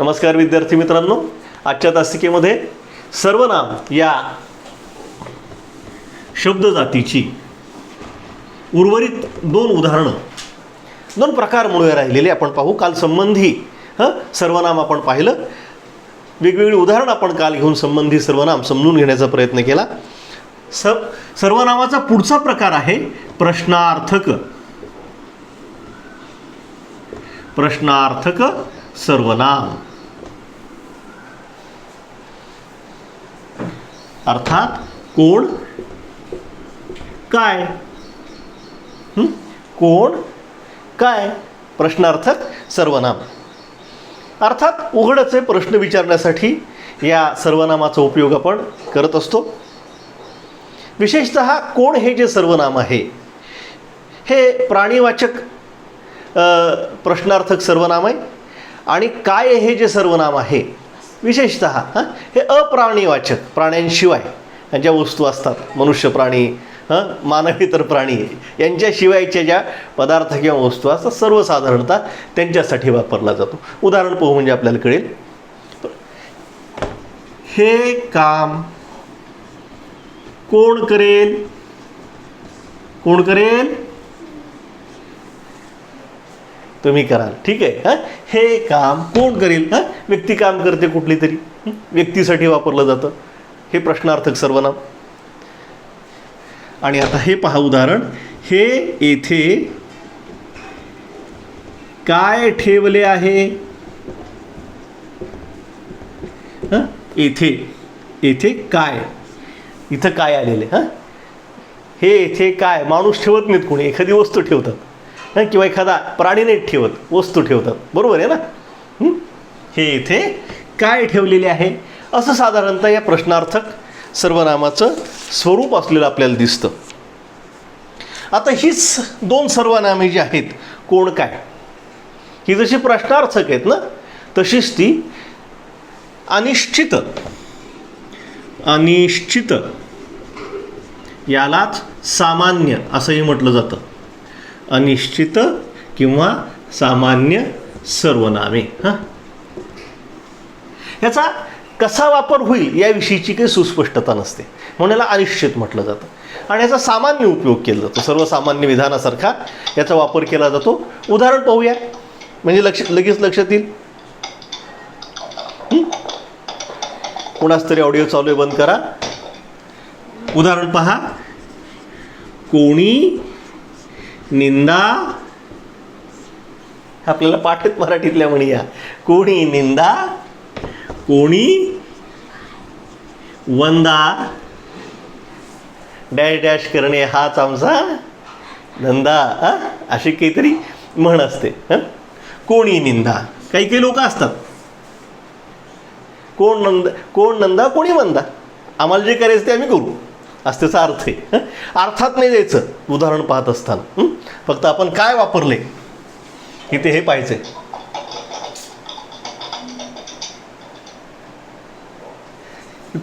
नमस्कार विद्यार्थी मित्रांनो, आजच्या तासिकेमध्ये सर्वनाम या शब्दजातीची उर्वरित दोन प्रकार म्हणून राहिलेले आपण पाहू. काल संबंधी सर्वनाम आपण पाहिलं, वेगवेगळी उदाहरण आपण काल घेऊन संबंधी सर्वनाम समजून घेण्याचा प्रयत्न केला. सर्वनामाचा पुढचा प्रकार आहे प्रश्नार्थक सर्वनाम. अर्थात कोण काय, कोण काय, प्रश्नार्थक सर्वनाम. अर्थात उघडचे प्रश्न विचारण्यासाठी या सर्वनामाचा उपयोग आपण करत असतो. विशेषतः कोण हे जे सर्वनाम आहे हे प्राणीवाचक प्रश्नार्थक सर्वनाम आहे आणि काय हे जे सर्वनाम आहे विशेषतः हे अप्राणीवाचक, प्राण्यांशिवाय ज्या वस्तू असतात, मनुष्य, प्राणी, मानवेतर प्राणी यांच्याशिवायच्या ज्या पदार्थ किंवा वस्तू असतात सर्वसाधारणतः त्यांच्यासाठी वापरला जातो. उदाहरण पाहू म्हणजे आपल्याला कळेल. हे काम कोण करेल, कोण करेल, तुम्ही कराल. ठीक आहे. हे काम कोण करेल, व्यक्ती काम करते, कुठली तरी व्यक्तीसाठी वापरलं जातं हे प्रश्नार्थक सर्वनाम. आणि आता हे पहा उदाहरण, हे येथे काय ठेवले आहे. येथे काय, इथं काय आलेले. हे येथे काय, माणूस ठेवत नाहीत कोणी, एखादी वस्तू ठेवतात किंवा एखादा प्राणी नाही ठेवत, वस्तू ठेवतात. बरोबर आहे ना. हे येथे काय ठेवलेले आहे असं साधारणतः या प्रश्नार्थक सर्वनामाचं स्वरूप असलेलं आपल्याला दिसतं. आता हीच दोन सर्वनामे जी आहेत कोण काय, ही जशी प्रश्नार्थक आहेत ना तशीच ती अनिश्चित यालाच सामान्य असंही म्हटलं जातं. अनिश्चित किंवा सामान्य सर्वनामे. याचा कसा वापर होईल याविषयीची काही सुस्पष्टता नसते, म्हणून याला अनिश्चित म्हटलं जातं. आणि याचा सामान्य उपयोग केला जातो, सर्वसामान्य विधानासारखा याचा वापर केला जातो. उदाहरण पाहूया म्हणजे लगेच लक्षात येईल. कोणाच तरी ऑडिओ चालू आहे, बंद करा. उदाहरण पहा, कोणी निंदा, आपल्याला पाठीत मराठीतल्या म्हणूया. कोणी निंदा, कोणी वंदा, डॅश डॅश करणे हाच आमचा धंदा, अशी काहीतरी म्हण असते. कोणी निंदा, काही काही लोक असतात, कोण नंदा कोणी वंदा, आम्हाला जे करायचं ते आम्ही करू असं त्याचा अर्थ आहे. अर्थात नाही द्यायचं उदाहरण पाहत असताना, फक्त आपण काय वापरले इथे हे पाहायचंय.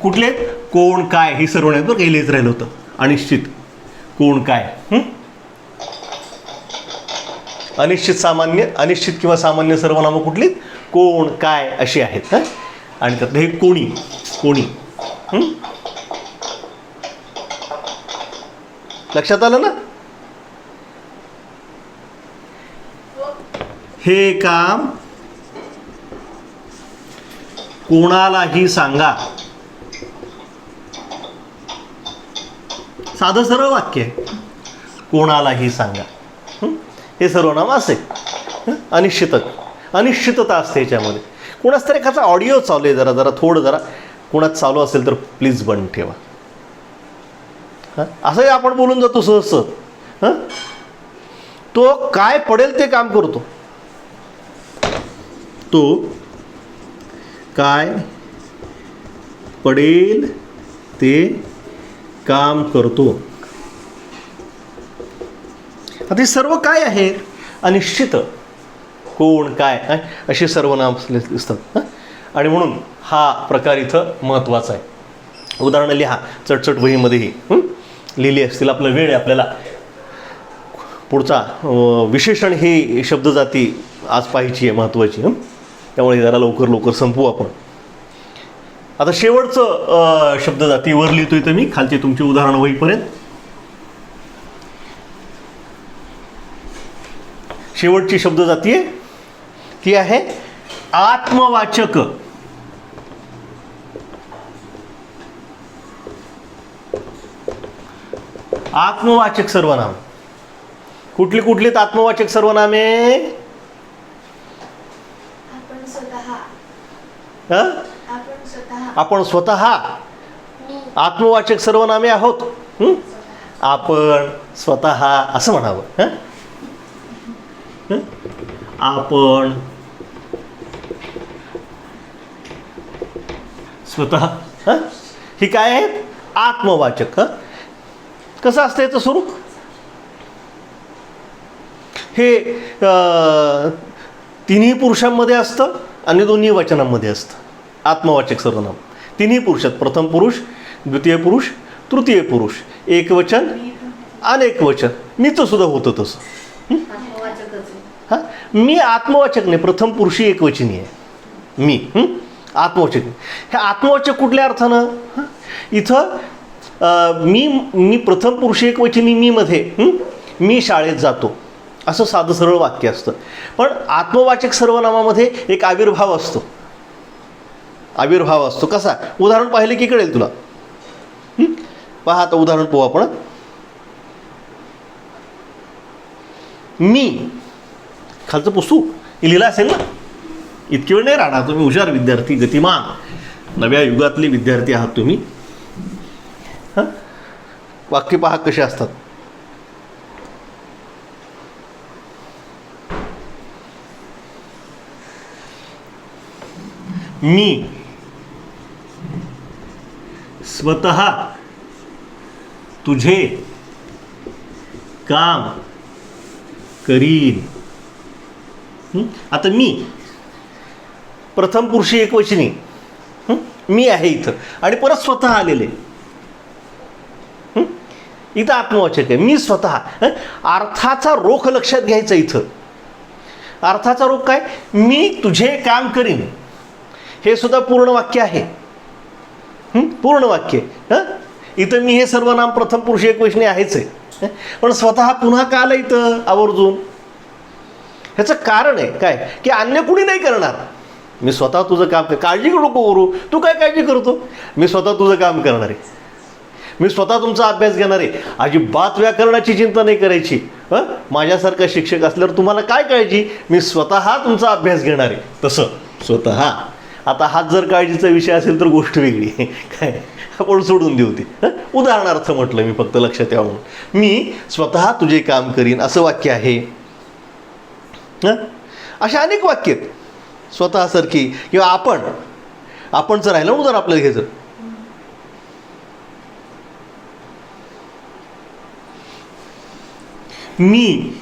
कुठले कोण काय ही सर्व नाही बरं, काही लिहित राहिलं होतं. अनिश्चित, कोण काय, अनिश्चित सामान्य, अनिश्चित किंवा सामान्य सर्वनामं कुठली, कोण काय अशी आहेत. आणि त्यातलं हे कोणी, लक्षात आलं ना. हे काम कोणालाही सांगा, साधं सरळ वाक्य आहे. कोणालाही सांगा हे सर्वनाम असे. अनिश्चितता असते याच्यामध्ये. कोणाच तरी एखादा ऑडिओ चालू आहे, जरा कोणाच चालू असेल तर प्लीज बंद ठेवा. असंही आपण बोलून जातो सहज. तो काय पडेल ते काम करतो, तो काय पडेल ते काम करतो. आता हे सर्व काय आहे, अनिश्चित, कोण काय अशी सर्वनाम दिसतात. आणि म्हणून हा प्रकार इथं महत्त्वाचा आहे. उदाहरणं लिहा चटचट वहीमध्येही लिहिली असतील. आपला वेळ आहे, आपल्याला पुढचा विशेषण ही शब्दजाती आज पाहायची आहे, महत्त्वाची. त्यामुळे जरा लवकर लवकर संपवू आपण. आता शेवटचं शब्दजाती वर लिहितोय तर मी खालची तुमची उदाहरणं होईपर्यंत. शेवटची शब्दजाती आहे ती आहे आत्मवाचक. आत्मवाचक सर्वनाम. कुठली कुठलीत आत्मवाचक सर्वनामे? आपण स्वतः आत्मवाचक सर्वनामे आहोत. आपण स्वतः असं म्हणावं. आपण स्वतः ही काय आहे? आत्मवाचक. कसं असतं याचं स्वरूप? हे तिन्ही पुरुषांमध्ये असतं आणि दोन्ही वचनांमध्ये असतं. आत्मवाचक सर्वनाम तिन्ही पुरुषात, प्रथम पुरुष, द्वितीय पुरुष, तृतीय पुरुष, एक वचन, अनेक वचन. मीचं सुद्धा होतं तसं. हां, मी आत्मवाचक नाही, प्रथम पुरुषी एकवचनी आहे मी. आत्मवाचक. हे आत्मवाचक कुठल्या अर्थानं? इथं मी प्रथम पुरुषी एकवचनी मी मध्ये मी शाळेत जातो असं साधं सरळ वाक्य असतं. पण आत्मवाचक सर्वनामामध्ये एक आविर्भाव असतो. आविर्भाव असतो कसा? उदाहरण पाहिलं की कळेल तुला. पहा आता उदाहरण पाहू आपण. मी खालचं पुसू लिहिलं असेल ना, इतकी वेळ नाही राहणार. तुम्ही हुशार विद्यार्थी, गतिमान नव्या युगातले विद्यार्थी आहात तुम्ही. हां, वाक्य पहा कसे असतात. मी स्वतः तुझे काम करीन. आता मी प्रथम पुरुषी एकवचनी मी आहे इथं आणि परत स्वतः आलेले. इथं आत्मवाचक आहे मी स्वतः. अर्थाचा रोख लक्षात घ्यायचा इथं. अर्थाचा रोख काय? मी तुझे काम करीन. हे सुद्धा पूर्ण वाक्य आहे. पूर्ण वाक्य. इथं मी हे सर्वनाम प्रथम पुरुष एकवचनी आहेच आहे. पण स्वतः पुन्हा का आलं इथं आवर्जून? ह्याचं कारण आहे काय की अन्य कुणी नाही करणार. मी स्वतः तुझं काम काळजी नको करू. तू काय काळजी करतो? मी स्वतः तुझं काम करणार आहे. मी स्वतः तुमचा अभ्यास घेणार आहे. अजिबात व्याकरणाची चिंता नाही करायची. माझ्यासारखा शिक्षक असल्यावर तुम्हाला काय काळजी? मी स्वतः तुमचा अभ्यास घेणार आहे. तसं स्वतः. आता हाच जर काळजीचा विषय असेल तर गोष्ट वेगळी आहे. काय आपण सोडून देऊ ती. उदाहरणार्थ म्हटलं मी फक्त लक्षात यावं म्हणून. मी स्वतः तुझे काम करीन असं वाक्य आहे. अशा अनेक वाक्य आहेत स्वतःसारखी. किंवा आपणचं राहिलं उदाहरण आपल्याला घ्यायचं. मी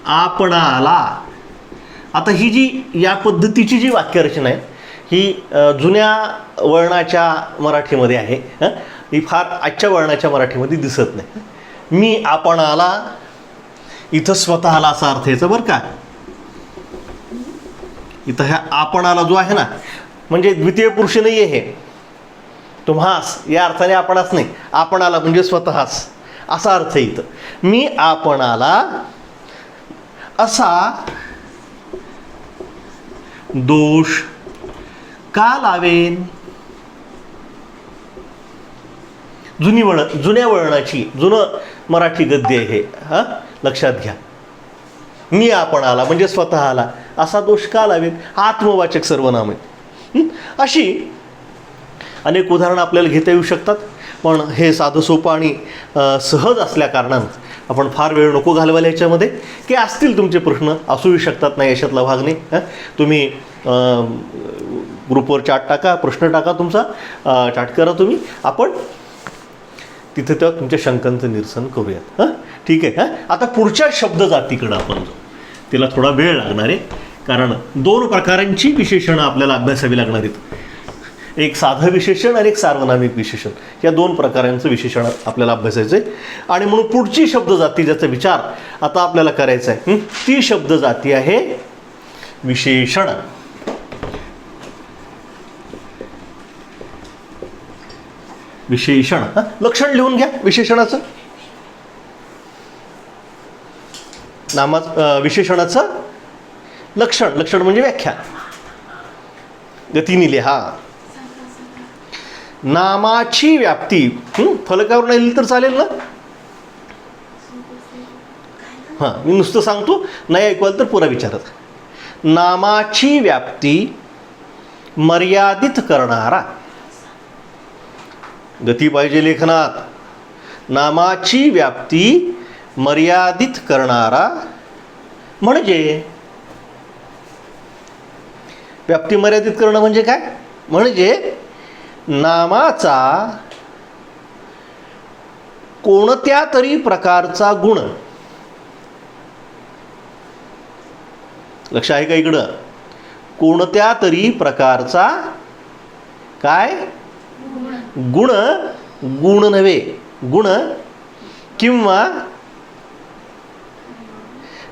आपणाला. आता ही जी या पद्धतीची जी वाक्यरचना आहे ही जुन्या वळणाच्या मराठीमध्ये आहे. ही फार आजच्या वळणाच्या मराठीमध्ये दिसत नाही. मी आपणाला इथं स्वतःला असा अर्थ यायचा बरं का. इथं ह्या आपणाला जो आहे ना म्हणजे द्वितीय पुरुष नाही आहे. हे तुम्हास या अर्थाने आपणास नाही. आपणाला म्हणजे स्वतःस असा अर्थ आहे इथं. मी आपणाला असा दोष का लावेन? जुन्या वळणाची जुनं मराठी गद्य आहे हे. लक्षात घ्या. मी आपणाला म्हणजे स्वतःला असा दोष का लावेन? आत्मवाचक सर्वनाम आहे. अशी अनेक उदाहरणं आपल्याला घेता येऊ शकतात. पण हे साधं सोपं आणि सहज असल्या कारणानं आपण फार वेळ नको घालवायला ह्याच्यामध्ये. की असतील तुमचे प्रश्न असूही शकतात, नाही याच्यातला भाग नाही. तुम्ही ग्रुपवर चाट टाका, प्रश्न टाका, तुमचा चाट करा तुम्ही. आपण तिथे तेव्हा तुमच्या शंकांचं निरसन करूयात. ठीक आहे. आता पुढच्या शब्दजातीकडं आपण जाऊ. तिला थोडा वेळ लागणार आहे कारण दोन प्रकारांची विशेषणं आपल्याला अभ्यासावी लागणार आहेत. एक साधं विशेषण आणि एक सार्वनामिक विशेषण. या दोन प्रकारांचं विशेषण आपल्याला अभ्यासायचं आहे. आणि म्हणून पुढची शब्दजाती ज्याचा विचार आता आपल्याला करायचा आहे ती शब्दजाती आहे विशेषण. विशेषण. लक्षण लिहून घ्या विशेषणाचं. विशेषणाचं लक्षण. लक्षण म्हणजे व्याख्या. गतीने लिहा. नामाची व्याप्ती. फलकावर नाही लिहिलं तर चालेल ना. हां, मी नुसतं सांगतो, नाही ऐकवाल तर पुरा विचारत. नामाची व्याप्ती मर्यादित करणारा. गती पाहिजे लेखनात. नामाची व्याप्ती मर्यादित करणारा म्हणजे. व्याप्ती मर्यादित करणं म्हणजे काय? म्हणजे नामाचा कोणत्या तरी प्रकारचा गुण. लक्ष आहे का इकडं? कोणत्या तरी प्रकारचा काय गुण. गुण नव्हे, गुण किंवा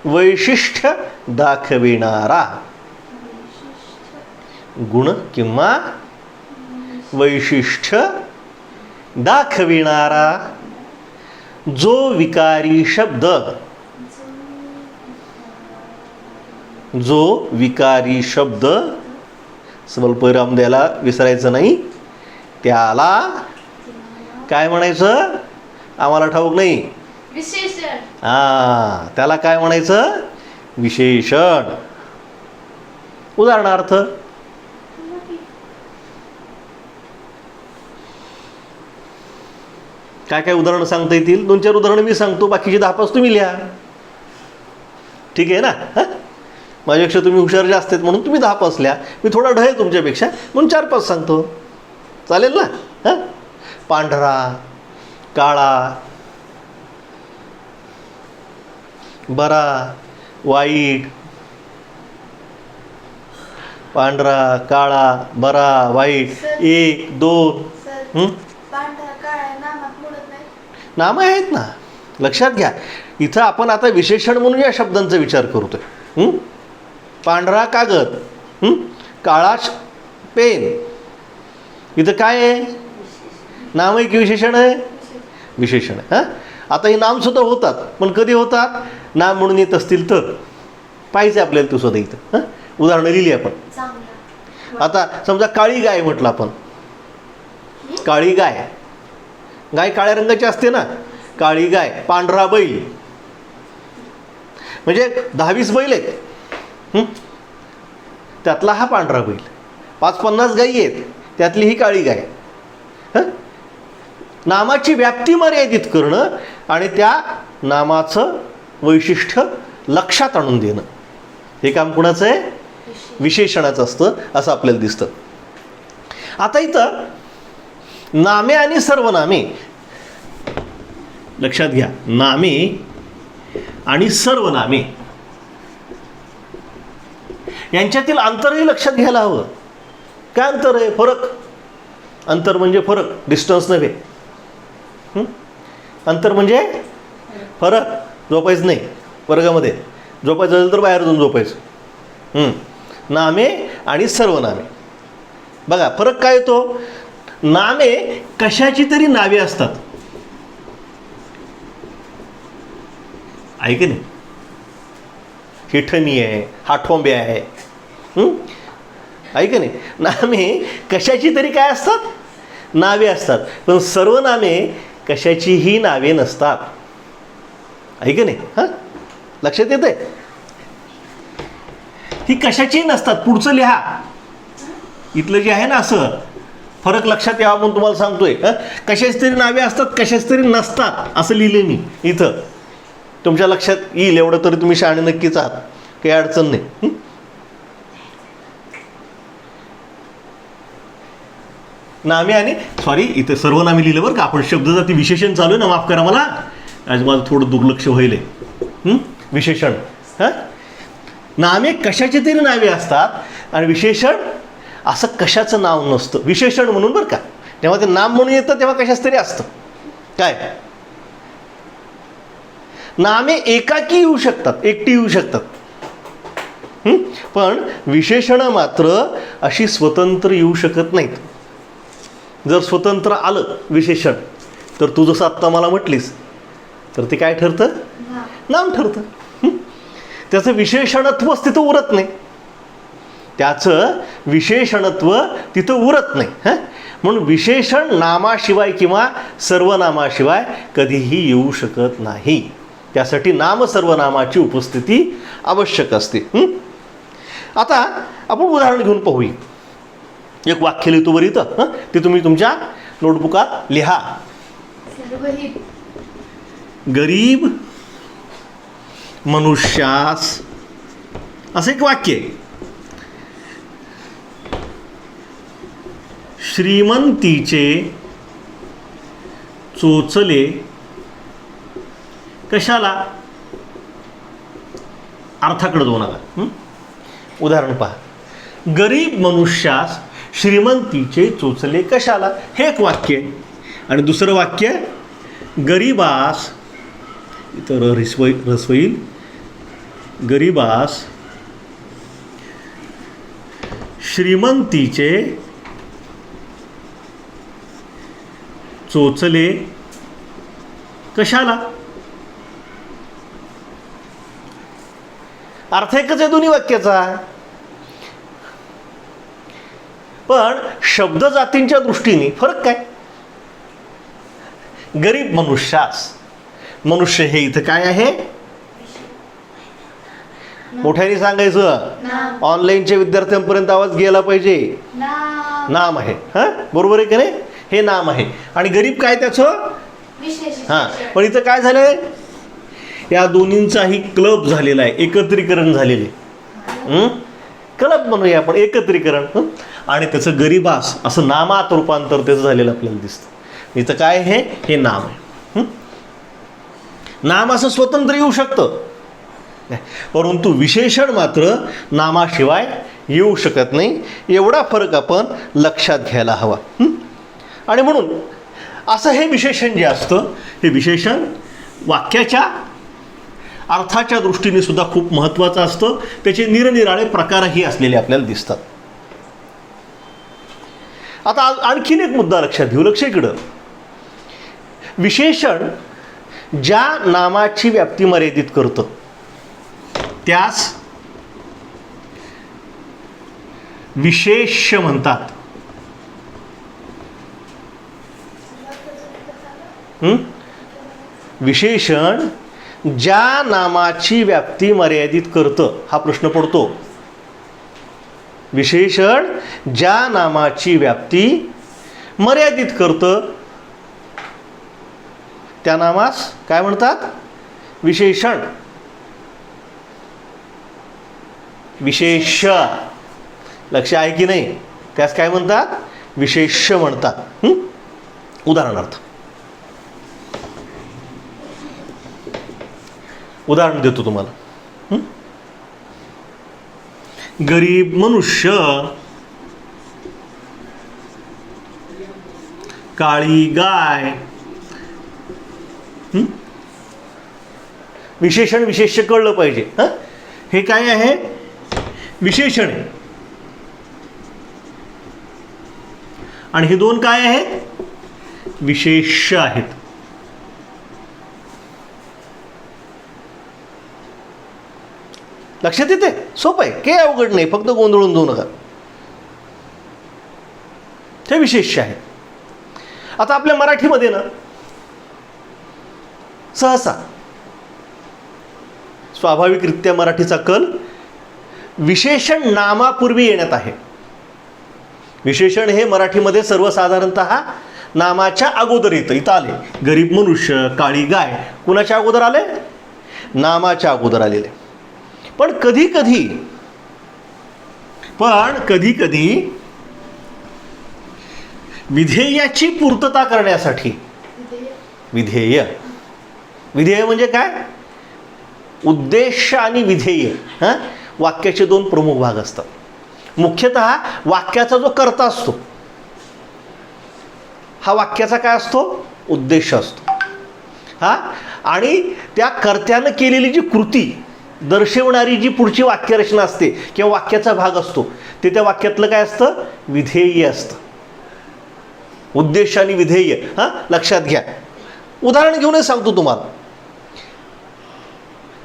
वैशिष्ट्य दाखविणारा. गुण किंवा वैशिष्ट्य दाखविणारा जो विकारी शब्द. जो विकारी शब्द स्वल्पविराम द्यायला विसरायचं नाही. त्याला काय म्हणायचं? आम्हाला ठाऊक नाही. विशेषण. हां, त्याला काय म्हणायचं? विशेषण. उदाहरणार्थ काय काय उदाहरणं सांगता येतील? 2-4 उदाहरणं मी सांगतो, बाकीचे 10-5 तुम्ही लिहा. ठीक आहे ना? हां, माझ्यापेक्षा तुम्ही हुशार जास्त आहेत म्हणून तुम्ही 10-5 लिहा. मी थोडा ढ आहे तुमच्यापेक्षा म्हणून 4-5 सांगतो. चालेल ना? हां, पांढरा, काळा, बरा, वाईट. पांढरा, काळा, बरा, वाईट. 1, 2. नामं आहेत ना. लक्षात घ्या, इथं आपण आता विशेषण म्हणून या शब्दांचा विचार करतोय. पांढरा कागद, काळा पेन. इथं काय आहे? नाम आहे की विशेषण आहे? विशेषण आहे. हां, आता हे नामसुद्धा होतात, पण कधी होतात? नाम म्हणून येत असतील तर. पाहिजे आपल्याला तू सुद्धा इथं. हां, उदाहरणं लिहिली आपण. आता समजा काळी गाय म्हटलं आपण. काळी गाय. गाय काळ्या रंगाची असते ना. काळी गाय. पांढरा बैल. म्हणजे 10-20 बैल आहेत. त्यातला हा पांढरा बैल. 5-50 गायी आहेत, त्यातली ही काळी गाय. नामाची व्याप्ती मर्यादित करणं आणि त्या नामाचं वैशिष्ट्य लक्षात आणून देणं, हे काम कुणाचं आहे? विशेषणाचं असतं, असं आपल्याला दिसतं. आता इथं नामे आणि सर्वनामे लक्षात घ्या. नामे आणि सर्वनामे यांच्यातील अंतरही लक्षात घ्यायला हवं. काय अंतर आहे? फरक. अंतर म्हणजे फरक, डिस्टन्स नव्हे. अंतर म्हणजे फरक. झोपायचं नाही वर्गामध्ये. झोपायचं असेल तर बाहेर जाऊन झोपायचं. नामे आणि सर्वनामे. बघा फरक काय येतो? नामे कशाची तरी नावे असतात. ऐक नाही, हिठणी आहे, हाठोंबे आहे. ऐक नाही, नामे कशाची तरी काय असतात? नावे असतात. पण सर्वनामे कशाचीही नावे नसतात. ऐक नाही. हां, लक्षात येतंय? ही कशाचीही नसतात. पुढचं लिहा. इथलं जे आहे ना, असं फरक लक्षात यावा म्हणून तुम्हाला सांगतोय. कशाच तरी नावे असतात, कशाच तरी नसतात, असं लिहिले मी इथं. तुमच्या लक्षात येईल एवढं तरी तुम्ही शहाणे नक्कीच आहात, काही अडचण नाही. नामे आणि सॉरी इथं सर्वनामे लिहिलं बरं का आपण. शब्दजाती विशेषण चालू आहे ना, माफ करा मला, आज माझं थोडं दुर्लक्ष होईल. विशेषण. हां, नामे कशाचे तरी नावे असतात आणि विशेषण असं कशाचं नाव नसतं. विशेषण म्हणून बरं का. जेव्हा ते नाम म्हणून येतं तेव्हा कशाच तरी असतं. काय? नामे एकाकी येऊ शकतात, एकटी येऊ शकतात. पण विशेषणं मात्र अशी स्वतंत्र येऊ शकत नाहीत. जर स्वतंत्र आलं विशेषण, तर तू जसं आत्ता मला म्हटलीस, तर ते काय ठरतं? नाम ठरतं. त्याचं विशेषणत्वच तिथं उरत नाही, त्याचं विशेषणत्व तिथं उरत नाही. म्हणून विशेषण नामाशिवाय किंवा सर्वनामाशिवाय कधीही येऊ शकत नाही. त्यासाठी नाम सर्वनामाची उपस्थिती आवश्यक असते. आता आपण उदाहरण घेऊन पाहूया. एक वाक्य लिहितो बरं इथं, ते तुम्ही तुमच्या नोटबुकात लिहा. गरीब मनुष्यास, असं एक वाक्य आहे. श्रीमंतीचे चोचले कशाला? अर्थाकडे जाऊ नका. उदाहरण पहा. गरीब मनुष्यास श्रीमंतीचे चोचले कशाला, हे एक वाक्य आहे. आणि दुसरं वाक्य, गरीबास, इथं रस होईल, गरीबास श्रीमंतीचे चोचले कशाला? अर्थ एकच आहे दोन्ही वाक्याचा, पण शब्द जातींच्या दृष्टीने फरक काय? गरीब मनुष्यास, मनुष्य हे इथं काय आहे? मोठ्याने सांगायचं, ऑनलाईनच्या विद्यार्थ्यांपर्यंत आवाज गेला पाहिजे. नाम आहे. बरोबर आहे की नाही? हे नाम आहे. आणि गरीब काय त्याचं? पण इथं काय झालंय? या दोन्हींचाही क्लब झालेला आहे, एकत्रीकरण झालेले. क्लब म्हणूया आपण, एकत्रीकरण. आणि त्याचं गरीबास असं नामात रूपांतर त्याचं झालेलं आपल्याला दिसतं. इथं काय आहे? हे नाम आहे. नाम असं स्वतंत्र येऊ शकतं, परंतु विशेषण मात्र नामाशिवाय येऊ शकत नाही. एवढा फरक आपण लक्षात घ्यायला हवा. आणि म्हणून असं हे विशेषण जे असतं, हे विशेषण वाक्याच्या अर्थाच्या दृष्टीने सुद्धा खूप महत्त्वाचं असतं. त्याचे निरनिराळे प्रकारही असलेले आपल्याला दिसतात. आता आणखीन एक मुद्दा लक्षात घेऊ. लक्ष इकडं, विशेषण ज्या नामाची व्याप्ती मर्यादित करतं त्यास विशेष्य म्हणतात. विशेषण ज्या नामाची व्याप्ती मर्यादित करतं, हा प्रश्न पडतो. विशेषण ज्या नामाची व्याप्ती मर्यादित करतं त्या नामास काय म्हणतात? विशेषण. विशेष्य, लक्ष आहे की नाही? त्यास काय म्हणतात? विशेष्य म्हणतात. उदाहरणार्थ उदाहरण देतो तुम्हाला. गरीब मनुष्य, काळी गाय. विशेषण विशेष्य कळलं पाहिजे. हे काय आहे? विशेषण आहे. आणि हे दोन काय आहेत? विशेष्य आहेत. लक्षात येते? सोपं आहे, काही अवघड नाही, फक्त गोंधळून जाऊ नका. हे विशेष्य आहे. आता आपल्या मराठीमध्ये ना सहसा स्वाभाविकरित्या मराठीचा कल विशेषण नामापूर्वी येण्यात आहे. विशेषण हे मराठीमध्ये सर्वसाधारणतः नामाच्या अगोदर येतं. इथं आले गरीब मनुष्य, काळी गाय, कुणाच्या अगोदर आले? नामाच्या अगोदर आलेले. पण कधी कधी विधेयाची पूर्तता करण्यासाठी, विधेय म्हणजे काय? उद्देश आणि विधेय. वाक्याचे दोन प्रमुख भाग असतात. मुख्यतः वाक्याचा जो कर्ता असतो, हा वाक्याचा काय असतो? उद्देश असतो. आणि त्या कर्त्यानं केलेली जी कृती दर्शवणारी जी पुढची वाक्यरचना असते किंवा वाक्याचा भाग असतो, ते त्या वाक्यातलं काय असतं? विधेय असतं. उद्देश आणि विधेय. लक्षात घ्या. उदाहरण घेऊनच सांगतो तुम्हाला.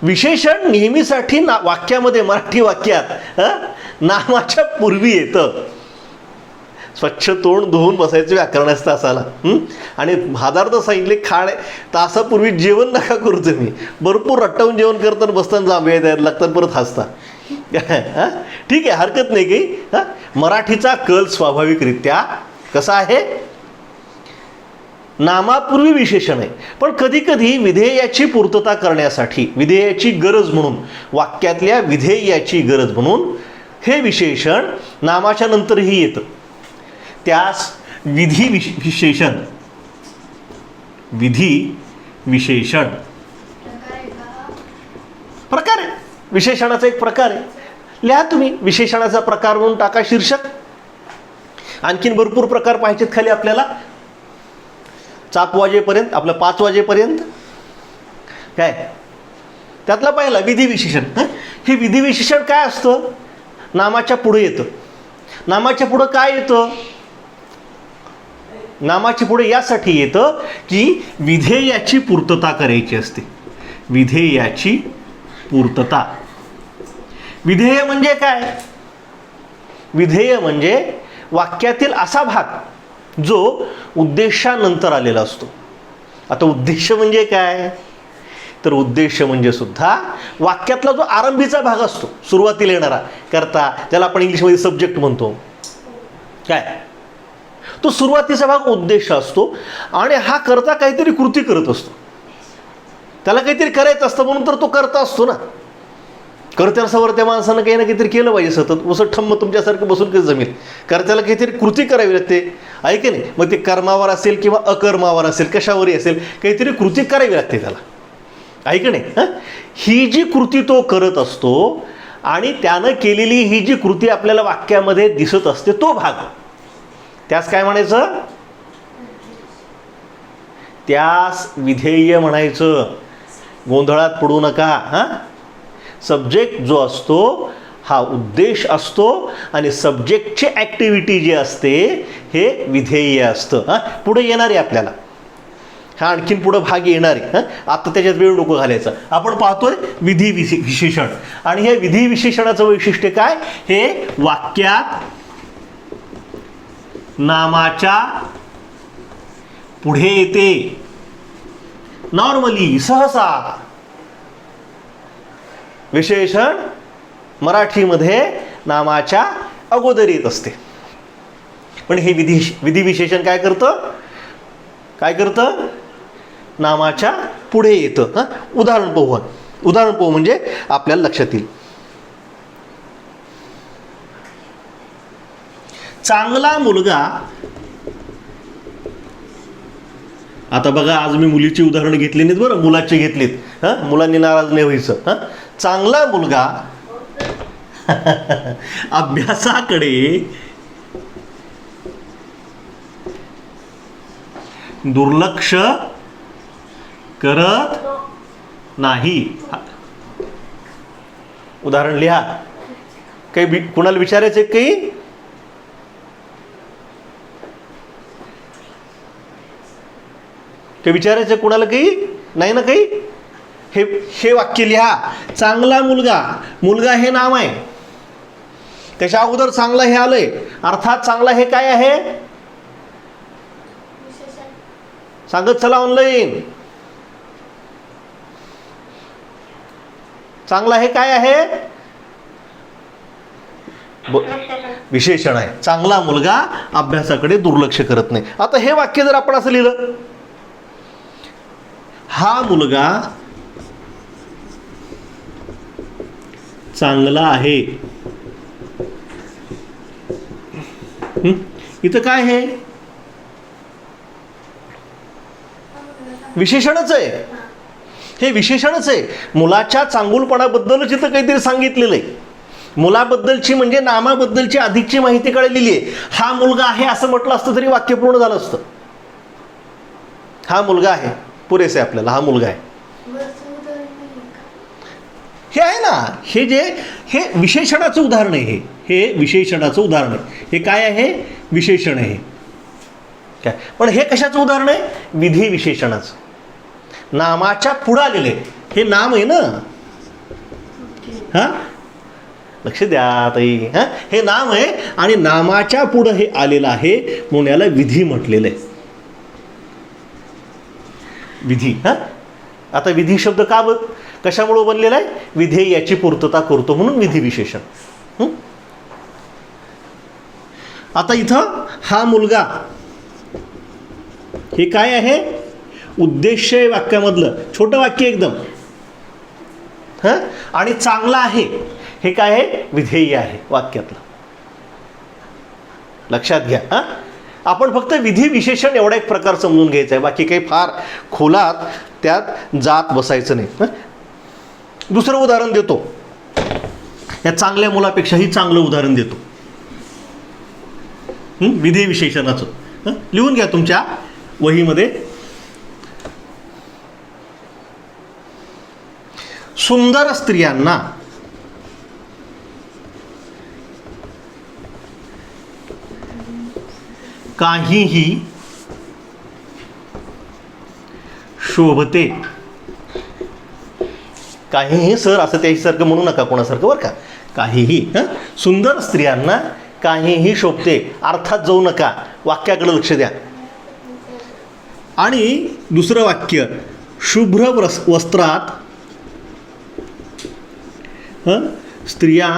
विशेषण नेहमीसाठी वाक्यामध्ये, मराठी वाक्यात नामाच्या पूर्वी येतं. स्वच्छ तोंड धुवून बसायचं व्याकरणाच्या तासाला. आणि हजारदा सांगितले तासापूर्वी जेवण नका करू तुम्ही. भरपूर रट्टावून जेवण करताना बसताना जांभया द्यायला लागतात, परत हसता. ठीक आहे, हरकत नाही काही. मराठीचा कल स्वाभाविकरित्या कसा आहे, नामापूर्वी विशेषण आहे. पण कधी कधी विधेयाची पूर्तता करण्यासाठी, विधेयाची गरज म्हणून, वाक्यातल्या विधेयाची गरज म्हणून हे विशेषण नामाच्या नंतरही येतं. त्यास विधी विशेषण, विधी विशेषण प्रकार आहे. विशेषणाचा एक प्रकार आहे. लिहा तुम्ही, विशेषणाचा प्रकार म्हणून टाका शीर्षक. आणखीन भरपूर प्रकार पाहिजेत खाली आपल्याला. 4 वाजेपर्यंत, आपलं 5 वाजेपर्यंत. काय त्यातला पहिला विधी विशेषण. हे विधी विशेषण काय असतं, नामाच्या पुढे येतं. नामाच्या पुढं काय येतं, नामाच्या पुढे यासाठी येतं की विधेयाची पूर्तता करायची असते. विधेयाची पूर्तता. विधेय म्हणजे काय, विधेय म्हणजे वाक्यातील असा भाग जो उद्देशानंतर आलेला असतो. आता उद्देश म्हणजे काय, तर उद्देश म्हणजे सुद्धा वाक्यातला जो आरंभीचा भाग असतो, सुरुवातीला येणारा कर्ता, ज्याला आपण इंग्लिशमध्ये सब्जेक्ट म्हणतो, काय तो सुरुवातीचा भाग उद्देश असतो. आणि हा कर्ता काहीतरी कृती करत असतो, त्याला काहीतरी करायचं असतं म्हणून तर तो कर्ता असतो ना. कर्त्यासमोर त्या माणसानं काही ना काहीतरी केलं पाहिजे सतत. उसं ठम्म तुमच्यासारखं बसून काही जमेल. कर्त्याला काहीतरी कृती करावी लागते, आहे की नाही. मग ते कर्मावर असेल किंवा अकर्मावर असेल, कशावरही असेल, काहीतरी कृती करावी लागते त्याला, आहे की नाही. ही जी कृती तो करत असतो आणि त्यानं केलेली ही जी कृती आपल्याला वाक्यामध्ये दिसत असते, तो भाग, त्यास काय म्हणायचं, त्यास विधेय म्हणायचं. गोंधळात पडू नका. सब्जेक्ट जो असतो हा उद्देश असतो आणि सब्जेक्टची ॲक्टिव्हिटी जी असते हे विधेय असतं. पुढे येणार आहे आपल्याला, हा आणखीन पुढं भाग येणार आहे. आता त्याच्यात वेळ नको घालायचा. आपण पाहतोय विधी विशेषण. आणि हे विधी विशेषणाचं वैशिष्ट्य काय, हे वाक्यात नामाच्या पुढे येते. नॉर्मली, सहसा विशेषण मराठीमध्ये नामाच्या अगोदर येत असते. पण हे विधी विशेषण काय करतं, काय करतं, नामाच्या पुढे येतं. उदाहरण पाहू म्हणजे आपल्याला लक्षात येईल. चांगला मुलगा. आता बघा, आज मी मुलीची उदाहरणं घेतली नाहीत बरं, मुलाची घेतलीत. मुलांनी नाराज नाही व्हायचं. चांगला मुलगा अभ्यासाकडे दुर्लक्ष करत नाही. उदाहरण लिहा. काही कुणाला विचारायचं काही, विचारायचं कुणाला काही नाही ना काही. हे वाक्य लिहा. चांगला मुलगा, मुलगा हे नाम आहे, त्याच्या अगोदर चांगला हे आलंय. अर्थात चांगला हे काय आहे, सांगत चला ऑनलाईन. चांगला हे काय आहे, विशेषण आहे. चांगला मुलगा अभ्यासाकडे दुर्लक्ष करत नाही. आता हे वाक्य जर आपण असं लिहिलं, हा मुलगा चांगला आहे, इथं काय आहे, विशेषणच आहे. हे विशेषणच आहे. मुलाच्या चांगुलपणाबद्दलच इथं काहीतरी सांगितलेलं आहे. मुलाबद्दलची म्हणजे नामाबद्दलची अधिकची माहिती कळलेली आहे. हा मुलगा आहे असं म्हटलं असतं तरी वाक्य पूर्ण झालं असतं. हा मुलगा आहे पुरेसे आपल्याला, हा मुलगा आहे. हे आहे ना, हे विशेषणाचं उदाहरण आहे. हे विशेषणाचं उदाहरण आहे. हे काय आहे, विशेषण आहे. काय, पण हे कशाचं उदाहरण आहे? विधी विशेषणाचं. नामाच्या पुढं आलेले हे नाम आहे ना. हां, लक्ष द्या ताई. हां, हे नाम आहे आणि नामाच्या पुढं हे आलेलं आहे म्हणून याला विधी म्हटलेलं आहे. विधी. हां, आता विधी शब्द का कशामुळे बनलेला आहे? विधेय याची पूर्तता करतो म्हणून विधी विशेषण. आता इथं हा मुलगा हे काय आहे? उद्देश आहे वाक्यामधलं, छोटं वाक्य एकदम. हां, आणि चांगला आहे हे काय आहे? विधेय आहे वाक्यातलं. लक्षात घ्या. हां, आपण फक्त विधी विशेषण एवढा एक प्रकार समजून घ्यायचा आहे, बाकी काही फार खोलात त्यात जात बसायचं नाही. दुसरं उदाहरण देतो, या चांगल्या मुलापेक्षाही चांगलं उदाहरण देतो विधी विशेषणाचं. लिहून घ्या तुमच्या वहीमध्ये. सुंदर स्त्रियांना काहीही शोभते. काहीही सर असं त्याच्यासारखं म्हणू नका कोणासारखं बरं का. काहीही. सुंदर स्त्रियांना काहीही शोभते, अर्थात जाऊ नका, वाक्याकडे लक्ष द्या. आणि दुसरं वाक्य, शुभ्र वस्त्रात स्त्रिया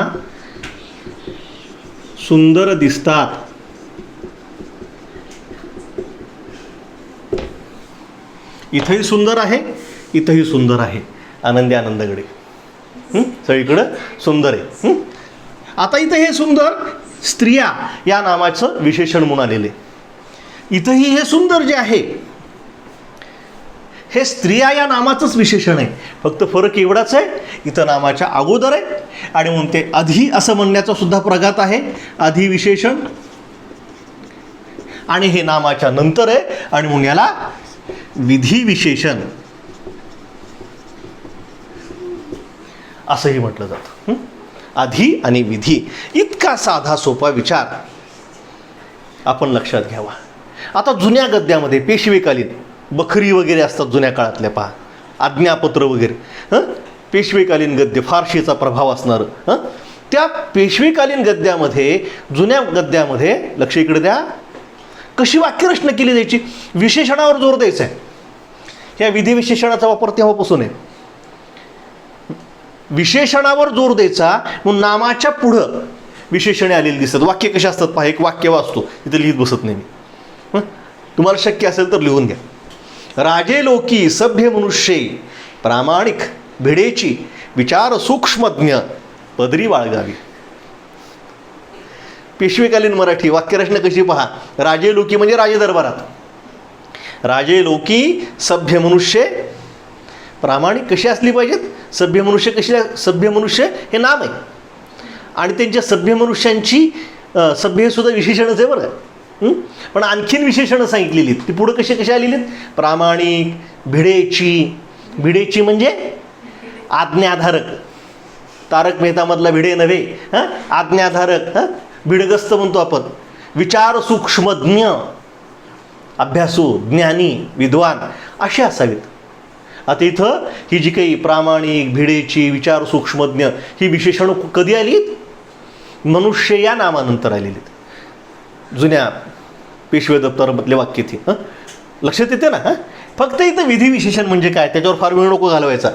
सुंदर दिसतात. इथंही सुंदर आहे, इथंही सुंदर आहे. आनंदी आनंदगडे सगळीकडं सुंदर आहे. आता इथं हे सुंदर स्त्रिया या नामाचं विशेषण म्हणून आलेले. इथंही हे सुंदर जे आहे हे स्त्रिया या नामाचंच विशेषण आहे. फक्त फरक एवढाच आहे, इथं नामाच्या अगोदर आहे आणि म्हणून ते अधि असं म्हणण्याचा सुद्धा प्रघात आहे, अधि विशेषण. आणि हे नामाच्या नंतर आहे आणि म्हणून याला विधी विशेषण असंही म्हटलं जातं. आधी आणि विधी, इतका साधा सोपा विचार आपण लक्षात घ्यावा. आता जुन्या गद्यामध्ये पेशवेकालीन बखरी वगैरे असतात जुन्या काळातल्या, पहा आज्ञापत्र वगैरे. पेशवेकालीन गद्य, फारशीचा प्रभाव असणारं. त्या पेशवेकालीन गद्यामध्ये, जुन्या गद्यामध्ये लक्ष इकडे द्या, कशी वाक्यरचना केली जायची? विशेषणावर जोर द्यायचा आहे. ह्या विधी विशेषणाचा वापर तेव्हापासून आहे. विशेषणावर जोर द्यायचा म्हणून नामाच्या पुढं विशेषणे आलेली दिसतात. वाक्य कसे असतात पहा, एक वाक्य वाचतो, इथं लिहित बसत नाही मी. तुम्हाला शक्य असेल तर लिहून घ्या. राजे लोकी सभ्य मनुष्ये प्रामाणिक भिडेची विचार सूक्ष्मज्ञ पदरी बाळगावी. पेशवेकालीन मराठी वाक्यरचना कशी पहा. राजे लोकी म्हणजे राजे दरबारात. राजे लोकी सभ्य मनुष्य प्रामाणिक कशी असली पाहिजेत? सभ्य मनुष्य कशी? सभ्य मनुष्य हे नाम आहे आणि त्यांच्या सभ्य मनुष्यांची सभ्य हे सुद्धा विशेषणच आहे बरं. पण आणखीन विशेषणं सांगितलेली ती पुढं कशी आलेली? प्रामाणिक, भिडेची. भिडेची म्हणजे आज्ञाधारक. तारक मेहतामधला भिडे नव्हे, आज्ञाधारक. भिडगस्त म्हणतो आपण. विचार सूक्ष्मज्ञ, अभ्यासू, ज्ञानी, विद्वान असे असावेत. आता इथं ही जी काही प्रामाणिक, भिडेची, विचार सूक्ष्मज्ञ ही विशेषणं कधी आलीत? मनुष्य या नामानंतर आलेली जुन्या पेशवे दप्तरामधले वाक्य ती. लक्षात येते ना? फक्त इथं विधी विशेषण म्हणजे काय त्याच्यावर फार वेळ नको घालवायचा.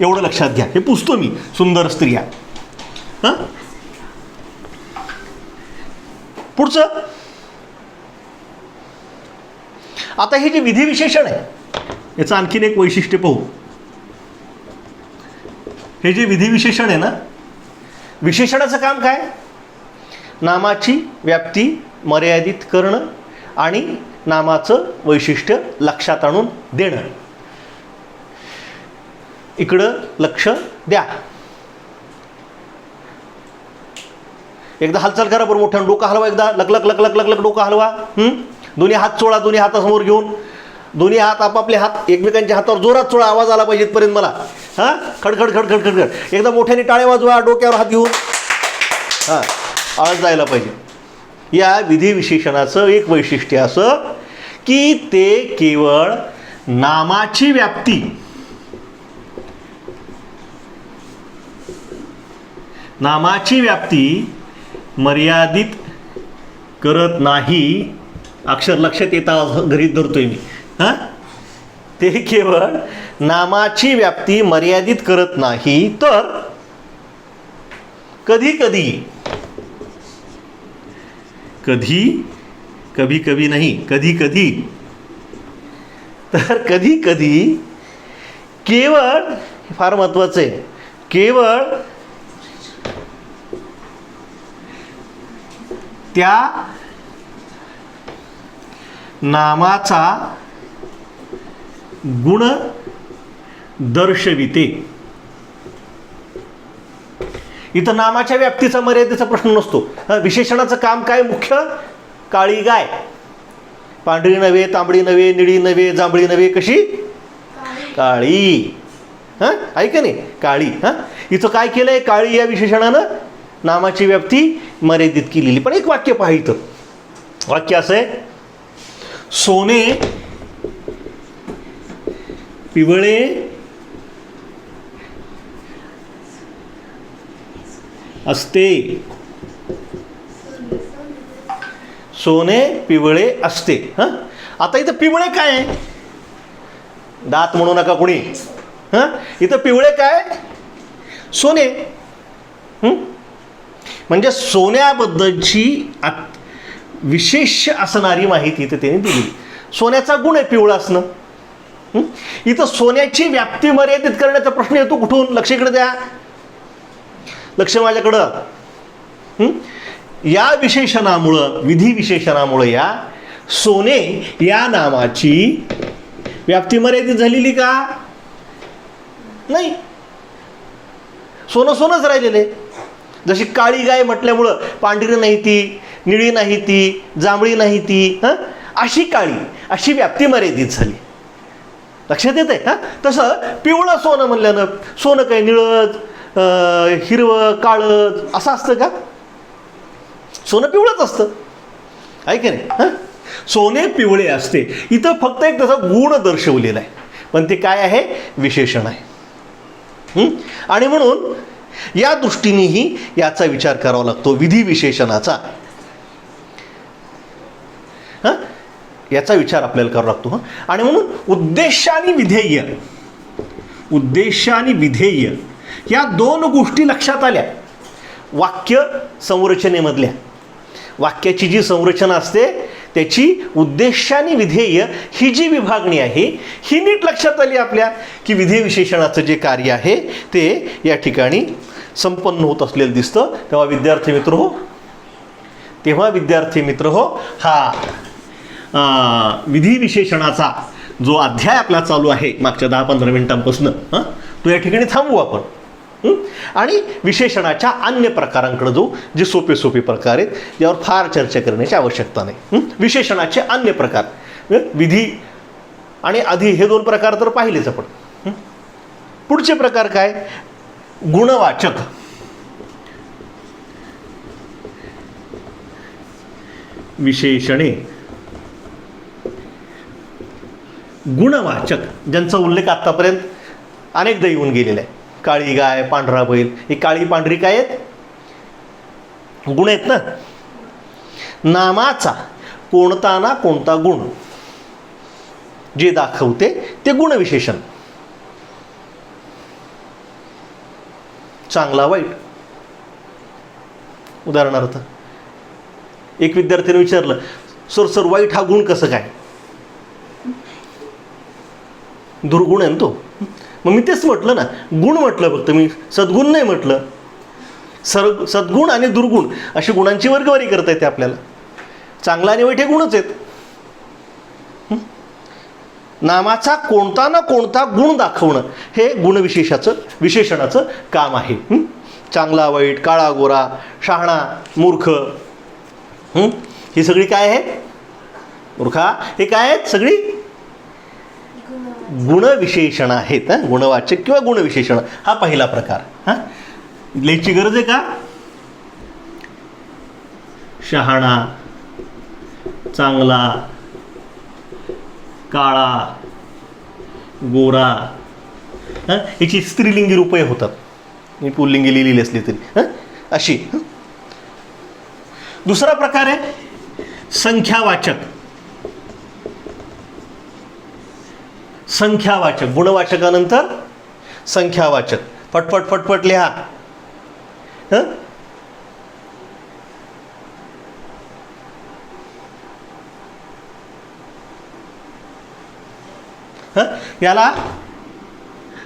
एवढं लक्षात घ्या. हे पुसतो मी, सुंदर स्त्रिया. पुढचं, आता हे जे विधी विशेषण आहे याचं आणखीन एक वैशिष्ट्य पाहू. हे जे विधी विशेषण आहे ना, विशेषणाचं काम काय? नामाची व्याप्ती मर्यादित करणं आणि नामाचं वैशिष्ट्य लक्षात आणून देणं. इकडं लक्ष द्या. एकदा हालचाल करा बरं मोठ्यानं. डोकं हलवा एकदा. लकलक लकलक लकलक डोकं हलवा. दोन्ही हात चोळा. दोन्ही हातासमोर घेऊन दोन्ही हात आपापले हात एकमेकांच्या हातावर जोरात चोळा. आवाज आला पाहिजे इथपर्यंत मला. खडखड खडखड खडखड. एकदा मोठ्याने टाळ्या वाजवा. डोक्यावर हात घेऊन आवाज जायला पाहिजे. या विधी विशेषणाचं एक वैशिष्ट्य असं की ते केवळ नामाची व्याप्ती मर्यादित करत नाही. अक्षर लक्षात येता घरीच धरतोय मी. हां, ते केवळ नामाची व्याप्ती मर्यादित करत नाही, तर कधी कधी केवळ, फार महत्वाचं आहे, केवळ त्या नामाचा गुण दर्शविते. इथं नामाच्या व्याप्तीचा मर्यादेचा प्रश्न नसतो. विशेषणाचं काम काय? मुख्य काळी गाय, पांढरी नव्हे, तांबडी नव्हे, निळी नव्हे, जांभळी नव्हे, कशी? काळी. हां, आहे का नाही? काळी. हां, इथं काय केलंय? काळी या विशेषणानं नामाची व्याप्ती मर्यादित केलेली. पण एक वाक्य पहा इथं. वाक्य असं आहे, सोने पिवळे असते. सोने पिवळे असते. हां, आता इथं पिवळे काय आहे? दात म्हणू नका कोणी. हां, इथं पिवळे काय? सोने. म्हणजे सोन्याबद्दलची विशेष असणारी माहिती इथं त्याने दिली. सोन्याचा गुण आहे पिवळा असणं. इथं सोन्याची व्याप्ती मर्यादित करण्याचा प्रश्न येतो कुठून? लक्ष इकडे द्या, लक्ष माझ्याकडं. या विशेषणामुळं, विधी विशेषणामुळं या सोने या नामाची व्याप्ती मर्यादित झालेली का? नाही, सोनंच राहिलेलं आहे. जशी काळी गाय म्हटल्यामुळं पांढरी नाही ती, निळी नाही ती, जांभळी नाही ती, अशी काळी, अशी व्याप्ती मर्यादित झाली. लक्षात येत आहे? हां, तसं पिवळं सोनं म्हणल्यानं सोनं काय निळं, हिरवं, काळं असं असतं का? सोनं पिवळंच असतं, आहे की नाही? हां, सोने पिवळे असते. इथं फक्त एक तसा गुण दर्शवलेला आहे, पण ते काय आहे? विशेषण आहे. आणि म्हणून या दृष्टीनेही याचा विचार करावा लागतो, विधी विशेषणाचा. हां, याचा विचार आपल्याला करावा लागतो. आणि म्हणून उद्देश आणि विधेय या दोन गोष्टी लक्षात आल्या. वाक्य संरचनेमधल्या, वाक्याची जी संरचना असते त्याची उद्देश आणि विधेय ही जी विभागणी आहे ही नीट लक्षात आली आपल्या, की विधेय विशेषणाचं जे कार्य आहे ते या ठिकाणी संपन्न होत असलेलं दिसतं. तेव्हा विद्यार्थी मित्र हो, हा विधी विशेषणाचा जो अध्याय आपला चालू आहे मागच्या 10-15 मिनिटांपासून, तो या ठिकाणी थांबवू आपण. आणि विशेषणाच्या अन्य प्रकारांकडे जाऊ, जे सोपे प्रकार आहेत, ज्यावर फार चर्चा करण्याची आवश्यकता नाही. विशेषणाचे अन्य प्रकार, विधी आणि अधि हे दोन प्रकार तर पाहिलेच आपण. पुढचे प्रकार काय? गुणवाचक. विशेषणे गुणवाचक, ज्यांचा उल्लेख आतापर्यंत अनेकदा येऊन गेलेला आहे. काळी गाय, पांढरा बैल, ही काळी पांढरी काय आहेत? गुण आहेत ना. नामाचा कोणता ना कोणता गुण जे दाखवते ते गुणविशेषण. चांगला वाईट. उदाहरणार्थ एक विद्यार्थ्याने विचारलं, सर वाईट हा गुण कसं काय? दुर्गुण आहे ना तो. मग मी तेच म्हटलं ना, गुण म्हटलं फक्त, मी सद्गुण नाही म्हटलं. सद्गुण आणि दुर्गुण अशी गुणांची वर्गवारी करता येते आपल्याला. चांगला आणि वाईट हे गुणच आहेत. नामाचा कोणता ना कोणता गुण दाखवणं हे विशेषणाचं काम आहे. चांगला वाईट, काळा गोरा, शहाणा मूर्ख, ही सगळी काय आहे? मूर्खा, हे काय आहेत? सगळी गुणविशेषण आहेत. गुणवाचक किंवा गुणविशेषण हा पहिला प्रकार. लिहायची गरज आहे का? शहाणा, चांगला, काळा, गोरा, हां, याची स्त्रीलिंगी रूपे होतात. मी पुल्लिंगी लिहिलेली असली तरी हां अशी. दुसरा प्रकार आहे संख्यावाचक. संख्यावाचक, गुणवाचकानंतर संख्यावाचक. फटफट फटफट लिहा. हं? याला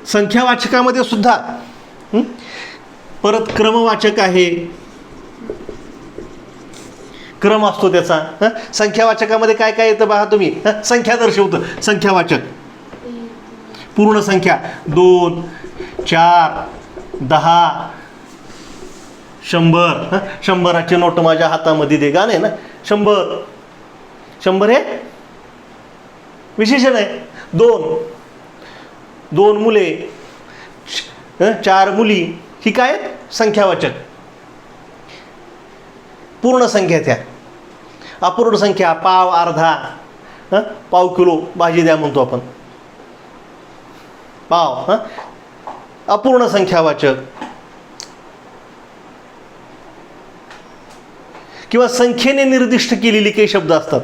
संख्यावाचकामध्ये सुद्धा परत क्रमवाचक आहे, क्रम असतो त्याचा. संख्यावाचकामध्ये काय काय येतं पहा तुम्ही. संख्या दर्शवतं संख्यावाचक. पूर्ण संख्या 2, 4, 10, 100. 100ची नोट माझ्या हातामध्ये दे, गाणं आहे ना. 100. 100 हे विशेषण आहे. 2 मुले, 4 मुली, ही काय आहेत संख्यावाचक. पूर्ण संख्या त्या. अपूर्ण संख्या पाव, अर्धा, पाव किलो भाजी द्या म्हणतो आपण, पाव. अपूर्ण संख्यावाचक. किंवा संख्येने निर्दिष्ट केलेली काही शब्द असतात.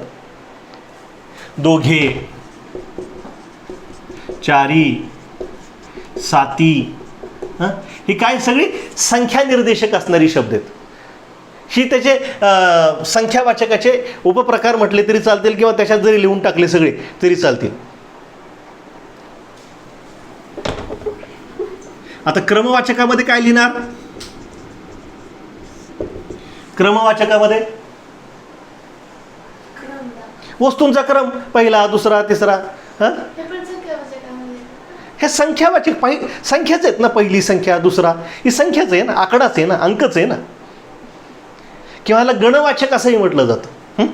दोघे, चारी, साती, ही काय सगळी संख्या निर्देशक असणारी शब्द आहेत. ही त्याचे संख्यावाचकाचे उपप्रकार म्हटले तरी चालतील किंवा त्याच्यात जरी लिहून टाकले सगळे तरी चालतील. आता क्रमवाचकामध्ये काय लिहिणार. क्रमवाचकामध्ये वस्तूंचा क्रम, पहिला, दुसरा, तिसरा. हे संख्यावाचक संख्याच आहेत ना. पहिली संख्या, दुसरा, ही संख्याच आहे ना, आकडाच आहे ना, अंकच आहे ना. किंवा याला गणवाचक असंही म्हटलं जातं.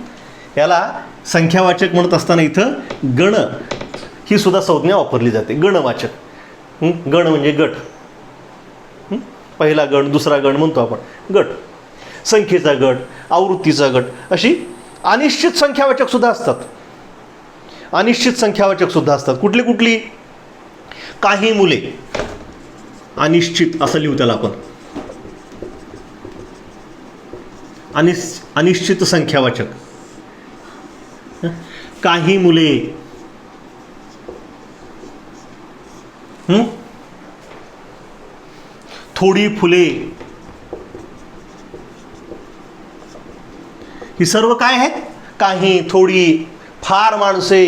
याला संख्यावाचक म्हणत असताना इथं गण ही सुद्धा संज्ञा वापरली जाते. गणवाचक. गण म्हणजे गट. पहिला गण, दुसरा गण म्हणतो आपण गट. संख्येचा गट, आवृत्तीचा गट, अशी अनिश्चित संख्यावाचक सुद्धा असतात. अनिश्चित संख्यावाचक सुद्धा असतात. कुठली कुठली. काही मुले, अनिश्चित असं लिहू त्याला आपण. अनिश्चित संख्यावाचक. काही मुले, थोडी फुले, ही सर्व काय आहेत. काही, थोडी, फार माणसे,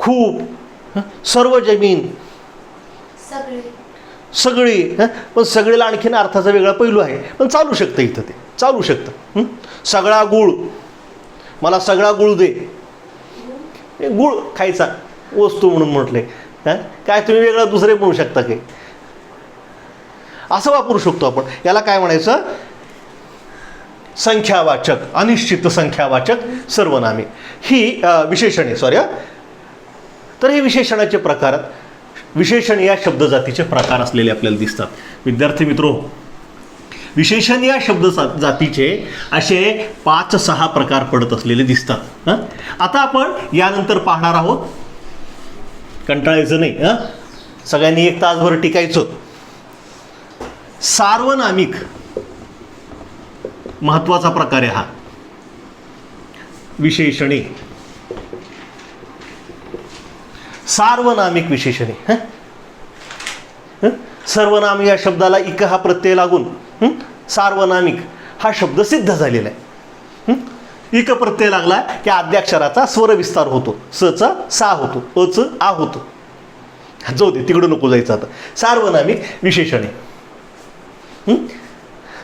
खूप, सर्व जमीन, सगळी. पण सगळेला आणखीन अर्थाचा वेगळा पैलू आहे, पण चालू शकतं इथं, ते चालू शकतं. सगळा गुळ, मला सगळा गुळ दे. गुळ खायचा वस्तू म्हणून म्हटले. काय तुम्ही वेगळं दुसरे म्हणू शकता की, असं वापरू शकतो आपण. याला काय म्हणायचं. संख्यावाचक, अनिश्चित संख्यावाचक सर्वनामे ही विशेषणे. सॉरी. तर हे विशेषणाचे प्रकार, विशेषण या शब्दजातीचे प्रकार असलेले आपल्याला दिसतात. विद्यार्थी मित्रो, विशेषण या शब्द जातीचे असे 5-6 प्रकार पडत असलेले दिसतात. आता आपण यानंतर पाहणार आहोत. कंटाळायचं नाही, सगळ्यांनी 1 तासभर टिकायचं. सार्वनामिक महत्वाचा प्रकार आहे हा. विशेषणे, सार्वनामिक विशेषणे. सर्वनाम या शब्दाला इक हा प्रत्यय लागून सार्वनामिक हा शब्द सिद्ध झालेला आहे. इक प्रत्यय लागला की आद्याक्षराचा स्वर विस्तार होतो. सचा सा होतो, अच आ होतो. जाऊ दे, तिकडं नको जायचं. आता सार्वनामिक विशेषणे.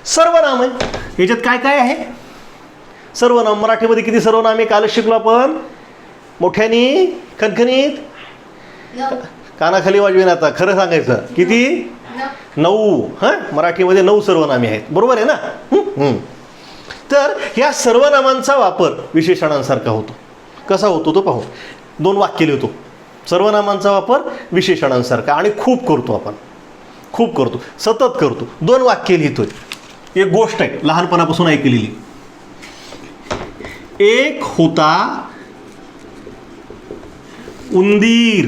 सर्वनाम आहे. याच्यात काय काय आहे. सर्वनाम मराठीमध्ये किती सर्वनामे कालच शिकलो आपण. मोठ्यानी, खणखणीत, कानाखाली वाजवेन. आता खरं सांगायचं किती. 9. मराठीमध्ये 9 सर्वनामे आहेत. बरोबर आहे ना. तर ह्या सर्वनामांचा वापर विशेषणांसारखा होतो. कसा होतो तो पाहू. 2 वाक्य लिहितो. सर्वनामांचा वापर विशेषणांसारखा, आणि खूप करतो आपण. खूप करतो, सतत करतो. 2 वाक्य लिहितोय. एक गोष्ट आहे लहानपणापासून ऐकलेली. एक होता उंदीर.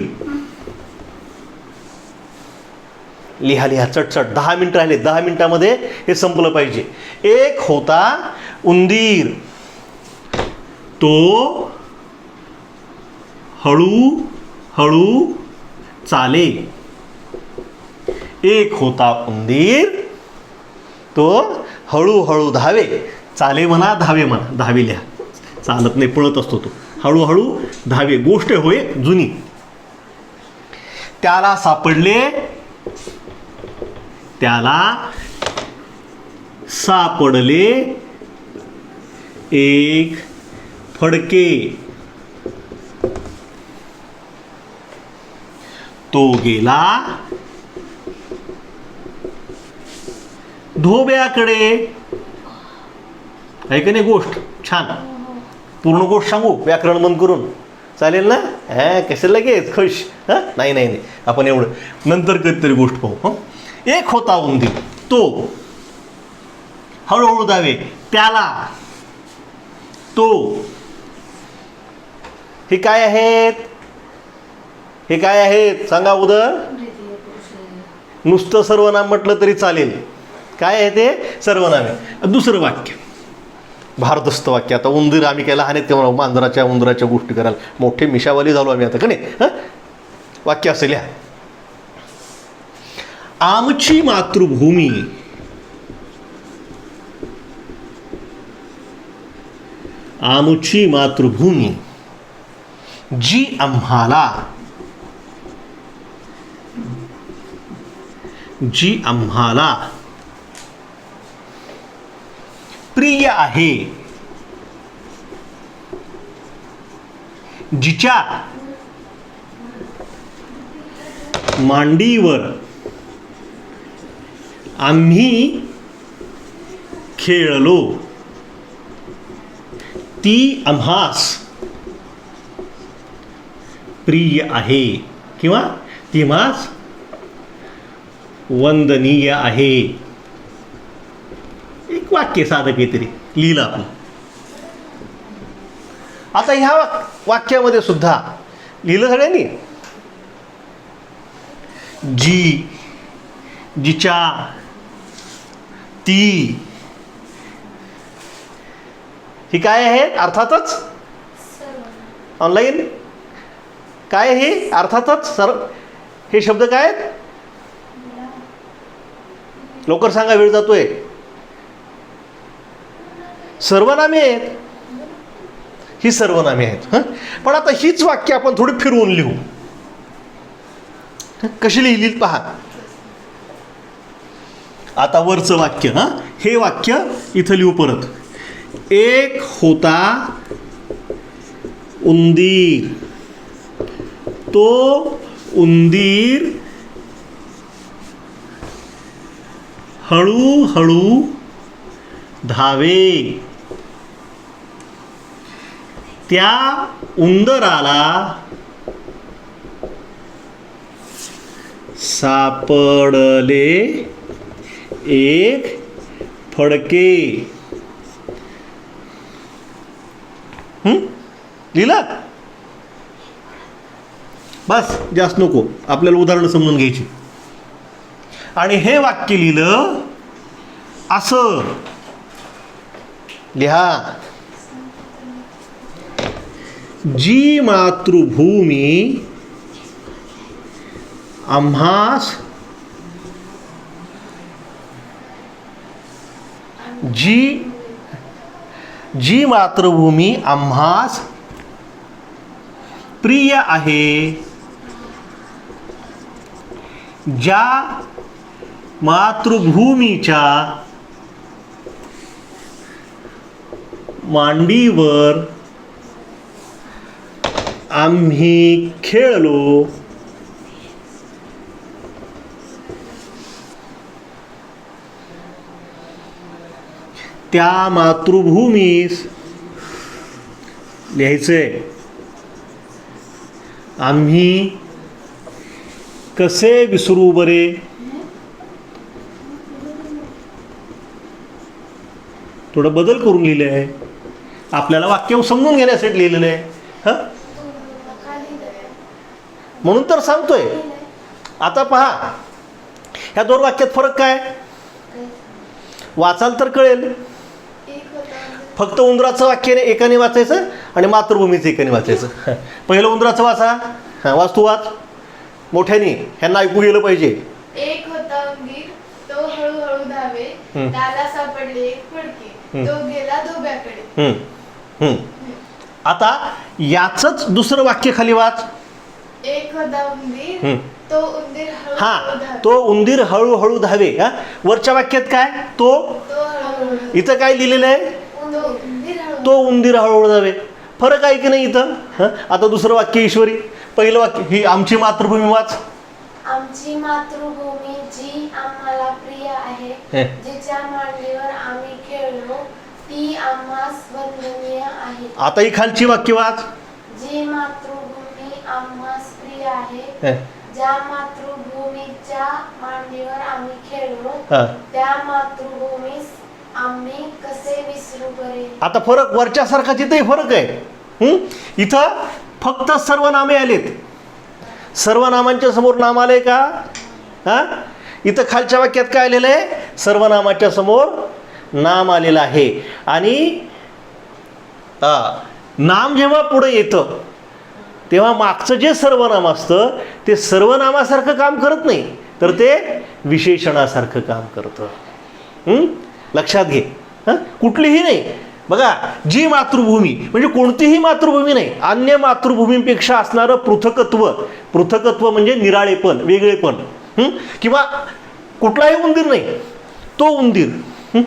लिहा लिहा चटचट. 10 मिनिटं राहिले. 10 मिनिटामध्ये हे संपलं पाहिजे. एक होता उंदीर, तो हळू हळू चाले. एक होता उंदीर, तो हळूहळू धावे. चाले म्हणा, धावे म्हणा. धावे लिहा. चालत नाही, पळत असतो तो. हळूहळू धावे. गोष्ट होय जुनी. त्याला सापडले एक फडके. तो गेला धोब्याकडे. आहे का नाही गोष्ट छान. पूर्ण गोष्ट सांगू व्याकरण बंद करून, चालेल ना? कसं लगेच खुश? नाही नाही नाही, आपण एवढं नंतर कधीतरी गोष्ट पाहू. एक होता उंदीर, तो हळूहळू धावे. त्याला, तो. हे काय आहेत? हे काय आहेत सांगा उदर. नुसतं सर्वनाम म्हटलं तरी चालेल. काय आहे ते? सर्वनामे. दुसरं वाक्य भारदस्त वाक्य. आता उंदीर आम्ही काय लहान आहेत तेव्हा मांजराच्या उंदराच्या गोष्टी करायला मोठे मिशावाली झालो आम्ही आता, का नाही? वाक्य असेल या. आमची मातृभूमी, आमची मातृभूमी जी आम्हाला प्रिय आहे, जिच्या मांडीवर आम्ही खेळलो, ती आम्हास प्रिय आहे किंवा ती आम्हास वंदनीय आहे. एक वाक्य साधं काहीतरी लिहिलं आपण. आता ह्या वाक्यामध्ये सुद्धा लिहिलं सगळ्यांनी. जी, जिच्या, ती. ही काय आहे? अर्थातच ऑनलाईन काय हे? अर्थातच हे शब्द काय आहेत? लवकर सांगा, वेळ जातोय. सर्वनामे आहेत. ही सर्वनामे आहेत. पण आता हीच वाक्य आपण थोडी फिरवून लिहू. कशी लिहिली पहा. आता वरचं वाक्य, हे वाक्य इथं लिहू परत. एक होता उंदीर, तो उंदीर हळूहळू धावे. त्या उंदराला सापडले एक फडके. लिहिला? बस, जास्त नको, आपल्याला उदाहरणं समजून घ्यायची. आणि हे वाक्य लिहिलं असं. लिहा. जी मातृभूमी आम्हास, जी मातृभूमी आम्हास प्रिय आहे, ज्या मातृभूमीच्या मांडीवर आम्ही खेळलो, त्या मातृभूमीस लिहायचंय आम्ही कसे विसरू बरे. थोडं बदल करून लिहिले आहे. आपल्याला वाक्य समजून घेण्यासाठी लिहिलेलं आहे. हां, म्हणून तर सांगतोय. आता पहा, ह्या दोन वाक्यात फरक काय? वाचाल तर कळेल. फक्त उंदराचं वाक्य एकाने वाचायचं आणि मातृभूमीचं एकाने वाचायचं. पहिलं उंदराचं वाचा. हां, वाच, तू वाच मोठ्याने, ह्यांना ऐकू गेलं पाहिजे. एक होता उंदीर, तो हळूहळू धावे, त्याला सापडले एक फडके, तो गेला धोब्याकडे. आता याचंच दुसरं वाक्य खाली वाच. एक होता उंदीर, तो उंदीर हा, हळूहळू धावे. तो उंदीर हळूहळू धावे. हा, वरच्या वाक्यात काय? तो हळूहळू. इथं काय लिहिलेलं आहे? तो उंदीर हळूहळू. तो उंदीर हळूहळू धावे. फरक आहे की नाही इथं? हं? आता दुसरं वाक्य ईश्वरी. पहिलं वाक्य, ही आमची मातृभूमी वाच. आमची मातृभूमी जी आम्हाला प्रिय आहे, जिच्या मांडीवर आम्ही खेळलो, ती आम्हास वंदनीय आहे. आता ही खालची वाक्य वाच. जी मातृभूमी आम्हास प्रिय आहे, ज्या मातृभूमीच्या मांडीवर आम्ही खेळलो, हा. त्या मातृभूमीस आम्ही कसे विसरू बरे. आता फरक वरच्यासारखा तिथेही फरक आहे. इथं फक्त सर्वनामे आलेत. सर्वनामांच्या समोर नाम आलंय का? हा, इथं खालच्या वाक्यात काय आलेलं आहे? सर्वनामाच्या समोर नाम आलेलं आहे. आणि नाम जेव्हा पुढे येतं तेव्हा मागचं जे सर्वनाम असतं ते सर्वनामासारखं काम करत नाही, तर ते विशेषणासारखं काम करतं. लक्षात घे. हां, कुठलीही नाही. बघा, जी मातृभूमी म्हणजे कोणतीही मातृभूमी नाही, अन्य मातृभूमीपेक्षा असणारं पृथकत्व म्हणजे निराळेपण, वेगळेपण. किंवा कुठलाही उंदीर नाही, तो उंदीर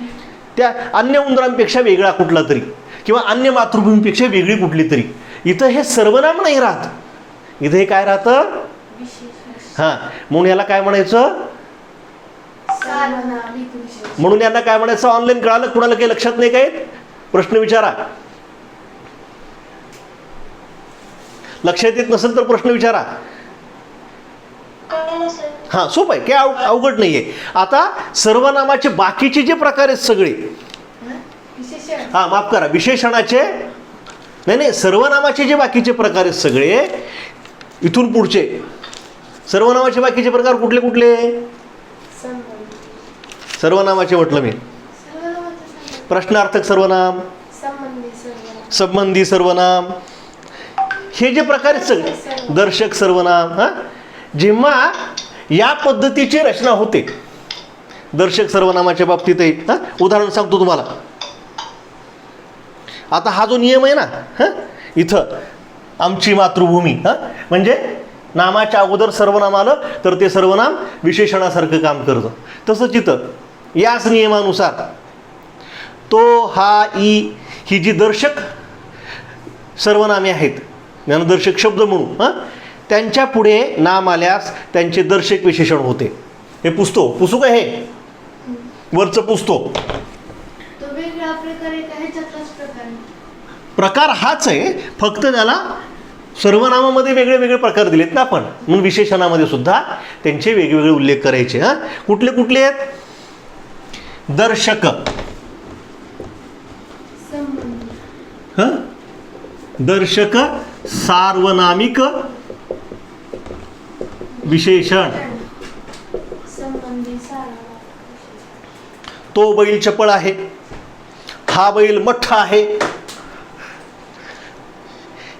त्या अन्य उंदरांपेक्षा वेगळा कुठला तरी, किंवा अन्य मातृभूमीपेक्षा वेगळी कुठली तरी. इथं हे सर्वनाम नाही राहत. इथं हे काय राहतं? हां, म्हणून याला काय म्हणायचं? म्हणून यांना काय म्हणायचं? ऑनलाईन कळालं? कुणाला काही लक्षात नाही? काय प्रश्न विचारा. लक्षात येत नसेल तर प्रश्न विचारा. हां, सोपं आहे, काय अवघड नाहीये. आता सर्वनामाचे बाकीचे जे प्रकार आहेत सगळे, हां माफ करा, विशेषणाचे नाही, सर्वनामाचे जे बाकीचे प्रकार आहेत सगळे, इथून पुढचे सर्वनामाचे बाकीचे प्रकार कुठले कुठले? सर्वनामाचे म्हटलं मी. प्रश्नार्थक सर्वनाम, संबंधी सर्वनाम, हे जे प्रकार आहेत सगळे, दर्शक सर्वनाम. हां, जेव्हा या पद्धतीची रचना होते दर्शक सर्वनामाच्या बाबतीतही, हां उदाहरण सांगतो तुम्हाला. आता हा जो नियम आहे ना, हां इथं आमची मातृभूमी, हां म्हणजे नामाच्या अगोदर सर्वनाम आलं तर ते सर्वनाम विशेषणासारखं काम करतं. तसंच इथं याच नियमानुसार तो, हा, ई ही जी दर्शक सर्वनामे आहेत, ज्ञानदर्शक शब्द म्हणून, हां त्यांच्या पुढे नाम आल्यास त्यांचे दर्शक विशेषण होते. हे पुसू का? हे वरचं पुसतो. प्रकार हाच आहे, फक्त त्याला सर्वनामामध्ये वेगळे वेगळे प्रकार दिलेत ना आपण, म्हणून विशेषणामध्ये सुद्धा त्यांचे वेगवेगळे उल्लेख करायचे. हां, कुठले कुठले आहेत? दर्शक, हां दर्शक, सार्वनामिक विशेषण. तो बैल चपळ आहे, हा बैल मठ्ठ आहे,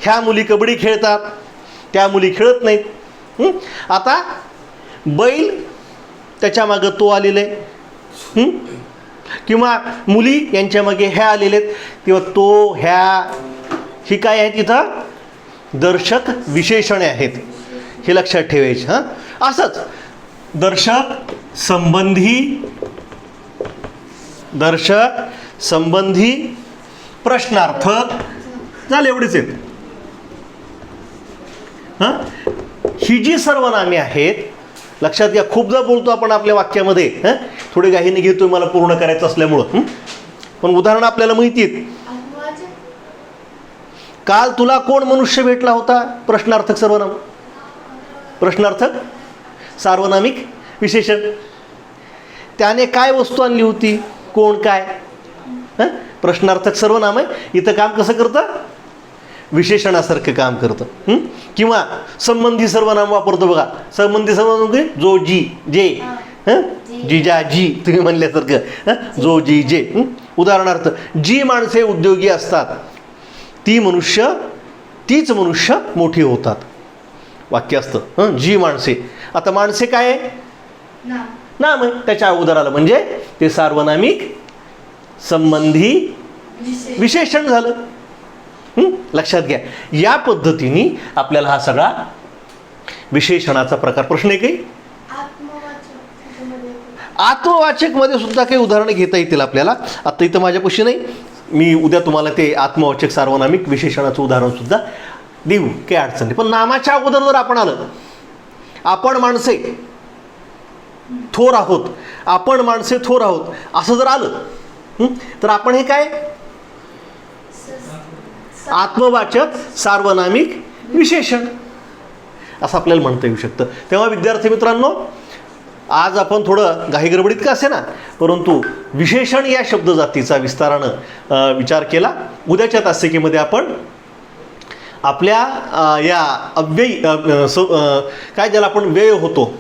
ह्या मुली कबड्डी खेळतात, त्या मुली खेळत नाहीत. आता बैल त्याच्या मागं तो आलेले, किंवा मुली यांच्या मागे ह्या आलेले आहेत, किंवा तो, ह्या, ही काय आहेत? इथं दर्शक विशेषणे आहेत. हे लक्षात ठेवायचे. हां, असंच दर्शक, संबंधी, प्रश्नार्थक, झाले एवढेच आहेत. हां, ही जी सर्वनामे आहेत, लक्षात घ्या, खूपदा बोलतो आपण आपल्या वाक्यामध्ये, हां थोडे गाहीने घेतोय मला पूर्ण करायचं असल्यामुळं, पण उदाहरण आपल्याला माहिती आहेत. काल तुला कोण मनुष्य भेटला होता? प्रश्नार्थक सर्वनाम, प्रश्नार्थक सार्वनामिक विशेषण. त्याने काय वस्तू आणली होती? कोण, काय. हां, प्रश्नार्थक सर्वनाम आहे. इथं काम कसं करतं? विशेषणासारखं काम करतं. किंवा संबंधी सर्वनाम वापरतो बघा. संबंधी सर्वनाम म्हणजे जो जी जे, हं? जिजा जी तुम्ही म्हणल्यासारखं, हं? जो जी जे. उदाहरणार्थ, जी माणसे उद्योगी असतात तीच मनुष्य मोठी होतात. वाक्य असतं, हं? जी माणसे. आता माणसे काय आहे? नाम. नाम आहे. त्याच्या अगोदर आलं म्हणजे ते सार्वनामिक संबंधी विशेष. विशेषण झालं. लक्षात घ्या. या पद्धतीने आपल्याला हा सगळा विशेषणाचा प्रकार. प्रश्न आहे काही? आत्मवाचक मध्ये आत्मवाचक मध्ये सुद्धा काही उदाहरणं घेता येतील आपल्याला. आता इथं माझ्यापाशी नाही. मी उद्या तुम्हाला ते आत्मवाचक सार्वनामिक विशेषणाचं उदाहरण सुद्धा देऊ, काही अडचण नाही. पण नामाच्या अगोदर जर आपण आलं, आपण माणसे थोर आहोत, आपण माणसे थोर आहोत असं जर आलं, तर आपण हे काय? आत्मवाचक सार्वनामिक विशेषण असं आपल्याला म्हणता येऊ शकतं. तेव्हा विद्यार्थी मित्रांनो, आज आपण थोडं घाईगडबडीत का असे ना, परंतु विशेषण या शब्दजातीचा विस्तारानं विचार केला. उद्याच्या तासिकेमध्ये आपण आपल्या या अव्ययी काय ज्याला आपण व्यय होतो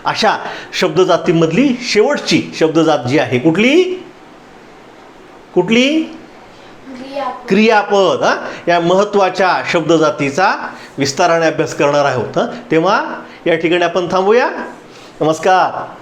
अशा शब्दजातींमधली शेवटची शब्दजात जी आहे, कुठली क्रियापद. या महत्त्वाच्या शब्दजातीचा विस्ताराने अभ्यास करणार आहोत. तेव्हा या ठिकाणी आपण थांबूया. नमस्कार.